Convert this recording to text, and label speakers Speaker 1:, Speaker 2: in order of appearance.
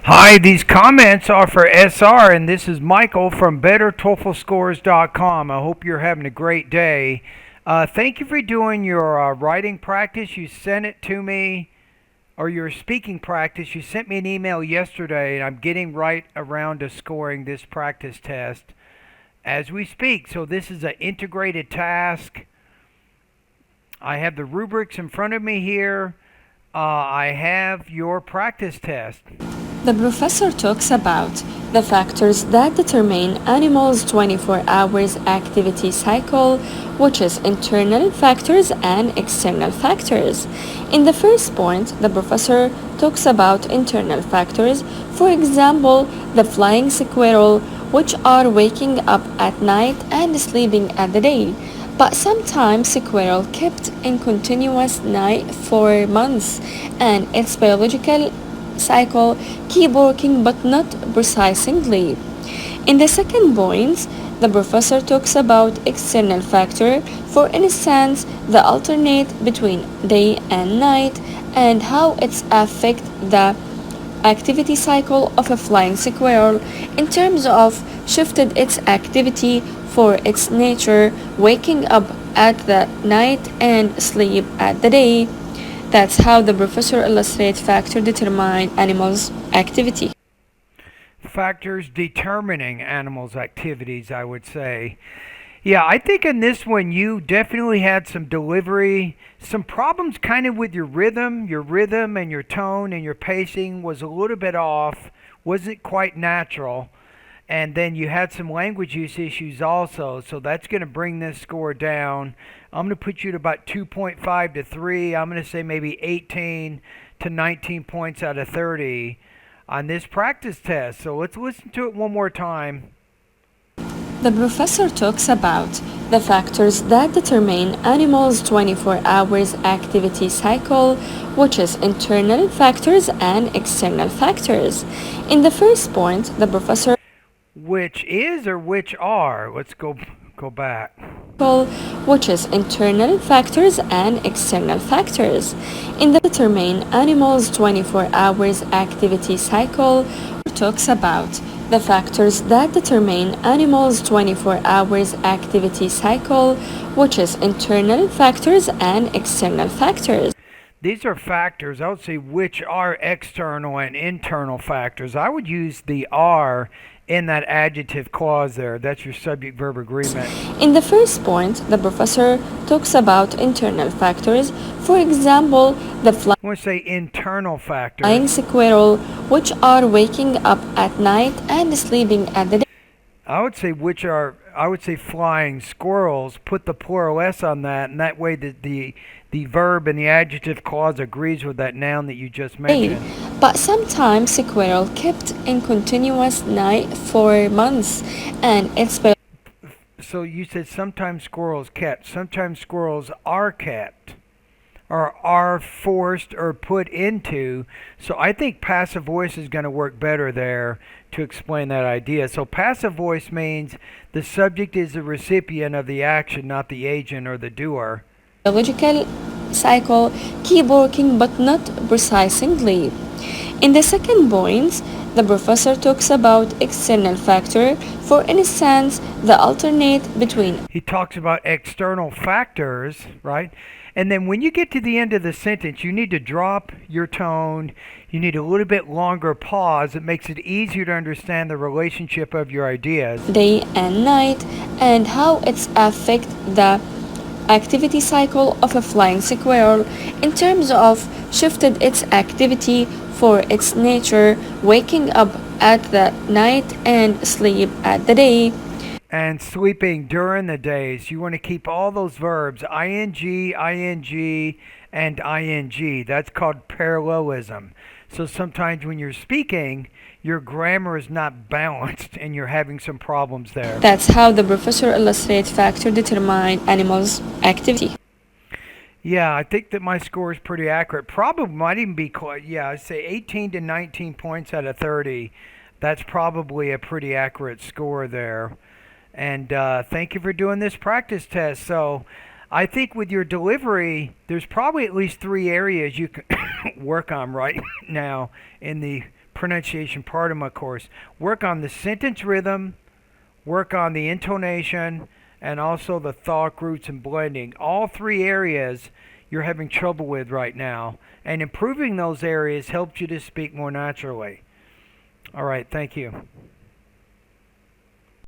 Speaker 1: Hi, these comments are for SR, and this is Michael from BetterTOEFLScores.com. I hope you're having a great day. Thank you for doing your writing practice. You sent it to me, or your speaking practice. You sent me an email yesterday, and I'm getting right around to scoring this practice test as we speak. So, this is an integrated task. I have the rubrics in front of me here. I have your practice test.
Speaker 2: The professor talks about the factors that determine animals' 24 hours activity cycle, which is internal factors and external factors. In the first point, the professor talks about internal factors, for example, the flying squirrel, which are waking up at night and sleeping at the day. But sometimes squirrel kept in continuous night for months, and its biological cycle keep working but not precisely. In the second point, the professor talks about external factor, for instance, the alternate between day and night and how it affect the activity cycle of a flying squirrel in terms of shifted its activity for its nature, waking up at the night and sleep at the day. That's how the professor illustrates factor determine animals' activity.
Speaker 1: Factors determining animals' activities, I would say. Yeah, I think in this one you definitely had some delivery, some problems kind of with your rhythm and your tone and your pacing was a little bit off, wasn't quite natural. And then you had some language use issues also, so that's going to bring this score down. I'm going to put you at about 2.5 to 3. I'm going to say maybe 18 to 19 points out of 30 on this practice test. So let's listen to it one more time.
Speaker 2: The professor talks about the factors that determine animals' 24 hours activity cycle, which is internal factors and external factors. In the first point, the professor
Speaker 1: Which is or which are? Let's go back.
Speaker 2: which is internal factors and external factors. In the determine animals' 24 hours activity cycle, talks about the factors that determine animals' 24 hours activity cycle, which is internal factors and external factors.
Speaker 1: These are factors. I would say which are external and internal factors. I would use the are in that adjective clause there. That's your subject verb agreement.
Speaker 2: In the first point, the professor talks about internal factors, for example, the
Speaker 1: I want to say internal
Speaker 2: flying
Speaker 1: factors.
Speaker 2: squirrel, which are waking up at night and sleeping at the day.
Speaker 1: I would say flying squirrels. Put the plural s on that, and that way the verb and the adjective clause agrees with that noun that you just mentioned.
Speaker 2: But sometimes squirrel kept in continuous night for months, and it's
Speaker 1: So you said sometimes squirrels kept. Sometimes squirrels are kept, or are forced or put into. So I think passive voice is going to work better there to explain that idea. So passive voice means the subject is the recipient of the action, not the agent or the doer.
Speaker 2: biological cycle keep working but not precisely. In the second point, the professor talks about external factor, for instance, the alternate between
Speaker 1: He talks about external factors, right? And then when you get to the end of the sentence, you need to drop your tone. You need a little bit longer pause. It makes it easier to understand the relationship of your ideas.
Speaker 2: day and night and how it's affect the activity cycle of a flying squirrel in terms of shifted its activity for its nature, waking up at the night and sleep at the day.
Speaker 1: And sleeping during the days, you want to keep all those verbs ing, and ing. That's called parallelism. So sometimes when you're speaking, your grammar is not balanced and you're having some problems there.
Speaker 2: That's how the professor illustrates factor determine animals' activity.
Speaker 1: Yeah, I think that my score is pretty accurate. Probably might even be quite, yeah, I'd say 18 to 19 points out of 30. That's probably a pretty accurate score there. And thank you for doing this practice test. So I think with your delivery, there's probably at least three areas you can work on right now in the pronunciation part of my course. Work on the sentence rhythm, work on the intonation, and also the thought groups and blending. All three areas you're having trouble with right now. And improving those areas helps you to speak more naturally. All right, thank you.